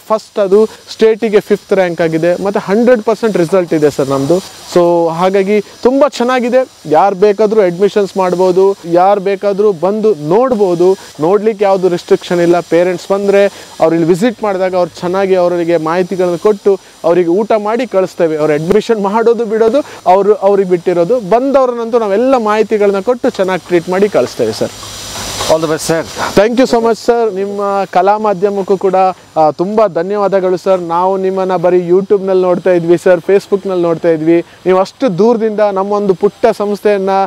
ಫಸ್ಟ್, ಅದು ಸ್ಟೇಟಿಗೆ 5th ರ್ಯಾಂಕ್ ಆಗಿದೆ. ಮತ್ತು 100% ರಿಸಲ್ಟ್ ಇದೆ ಸರ್ ನಮ್ಮದು. ಸೊ ಹಾಗಾಗಿ ತುಂಬ ಚೆನ್ನಾಗಿದೆ. ಯಾರು ಬೇಕಾದರೂ ಅಡ್ಮಿಷನ್ಸ್ ಮಾಡ್ಬೋದು, ಯಾರು ಬೇಕಾದರೂ ಬಂದು ನೋಡ್ಬೋದು. ನೋಡ್ಲಿಕ್ಕೆ ಯಾವುದು ರಿಸ್ಟ್ರಿಕ್ಷನ್ ಇಲ್ಲ. ಪೇರೆಂಟ್ಸ್ ಬಂದರೆ ಅವ್ರು ಇಲ್ಲಿ ವಿಸಿಟ್ ಮಾಡಿದಾಗ ಅವ್ರು ಚೆನ್ನಾಗಿ ಅವರಿಗೆ ಮಾಹಿತಿಗಳನ್ನು ಕೊಟ್ಟು ಅವರಿಗೆ ಊಟ ಮಾಡಿ ಕಳಿಸ್ತೇವೆ. ಅವ್ರು ಅಡ್ಮಿಷನ್ ಮಾಡೋದು ಬಿಡೋದು ಅವ್ರಿಗೆ ಬಿಟ್ಟಿರೋದು. ಬಂದವ್ರನ್ನಂತೂ ನಾವೆಲ್ಲ ಮಾಹಿತಿಗಳನ್ನ ಕೊಟ್ಟು ಚೆನ್ನಾಗಿ ಟ್ರೀಟ್ ಮಾಡಿ ಕಳಿಸ್ತೇವೆ sir. All the best sir. Thank you so much sir. ನಿಮ್ಮ ಕಲಾ ಮಾಧ್ಯಮಕ್ಕೂ ಕೂಡ ತುಂಬ ಧನ್ಯವಾದಗಳು ಸರ್. ನಾವು ನಿಮ್ಮನ್ನು ಬರೀ ಯೂಟ್ಯೂಬ್ನಲ್ಲಿ ನೋಡ್ತಾ ಇದ್ವಿ ಸರ್, ಫೇಸ್ಬುಕ್ನಲ್ಲಿ ನೋಡ್ತಾ ಇದ್ವಿ. ನೀವು ಅಷ್ಟು ದೂರದಿಂದ ನಮ್ಮೊಂದು ಪುಟ್ಟ ಸಂಸ್ಥೆಯನ್ನು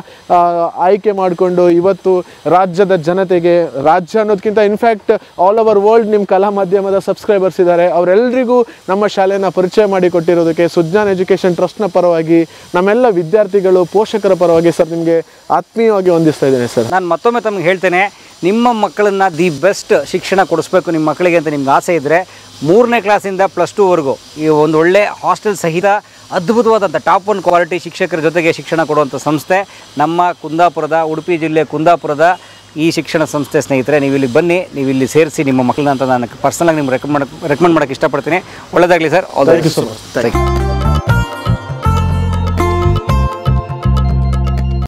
ಆಯ್ಕೆ ಮಾಡಿಕೊಂಡು ಇವತ್ತು ರಾಜ್ಯದ ಜನತೆಗೆ, ರಾಜ್ಯ ಅನ್ನೋದಕ್ಕಿಂತ ಇನ್ಫ್ಯಾಕ್ಟ್ ಆಲ್ ಓವರ್ ವರ್ಲ್ಡ್ ನಿಮ್ಮ ಕಲಾ ಮಾಧ್ಯಮದ ಸಬ್ಸ್ಕ್ರೈಬರ್ಸ್ ಇದ್ದಾರೆ. ಅವರೆಲ್ಲರಿಗೂ ನಮ್ಮ ಶಾಲೆಯನ್ನು ಪರಿಚಯ ಮಾಡಿಕೊಟ್ಟಿರೋದಕ್ಕೆ ಸುಜ್ಞಾನ್ ಎಜುಕೇಷನ್ ಟ್ರಸ್ಟ್ನ ಪರವಾಗಿ, ನಮ್ಮೆಲ್ಲ ವಿದ್ಯಾರ್ಥಿಗಳು, ಪೋಷಕರ ಪರವಾಗಿ ಸರ್ ನಿಮಗೆ ಆತ್ಮೀಯವಾಗಿ ವಂದಿಸ್ತಾ ಇದ್ದೇನೆ ಸರ್. ನಾನು ಮತ್ತೊಮ್ಮೆ ತಮಗೆ ಹೇಳ್ತೇನೆ, ನಿಮ್ಮ ಮಕ್ಕಳನ್ನು ದಿ ಬೆಸ್ಟ್ ಶಿಕ್ಷಣ ಕೊಡಿಸ್ಬೇಕು ನಿಮ್ಮ ಮಕ್ಕಳಿಗೆ ಅಂತ ನಿಮ್ಗೆ ಆಸೆ ಇದ್ದರೆ 3ನೇ ಕ್ಲಾಸಿಂದ +2ವರೆಗೂ ಈ ಒಂದು ಒಳ್ಳೆ ಹಾಸ್ಟೆಲ್ ಸಹಿತ ಅದ್ಭುತವಾದಂಥ ಟಾಪ್ 1 ಕ್ವಾಲಿಟಿ ಶಿಕ್ಷಕರ ಜೊತೆಗೆ ಶಿಕ್ಷಣ ಕೊಡುವಂಥ ಸಂಸ್ಥೆ ನಮ್ಮ ಕುಂದಾಪುರದ, ಉಡುಪಿ ಜಿಲ್ಲೆ ಕುಂದಾಪುರದ ಈ ಶಿಕ್ಷಣ ಸಂಸ್ಥೆ. ಸ್ನೇಹಿತರೆ, ನೀವು ಇಲ್ಲಿ ಬನ್ನಿ, ನೀವು ಇಲ್ಲಿ ಸೇರಿಸಿ ನಿಮ್ಮ ಮಕ್ಕಳನ್ನ ಅಂತ ನಾನು ಪರ್ಸನಲಾಗಿ ನಿಮ್ಗೆ ರೆಕಮೆಂಡ್ ಮಾಡೋಕ್ಕೆ ಇಷ್ಟಪಡ್ತೀನಿ. ಒಳ್ಳೆಯದಾಗಲಿ sir. All the best. Thank you.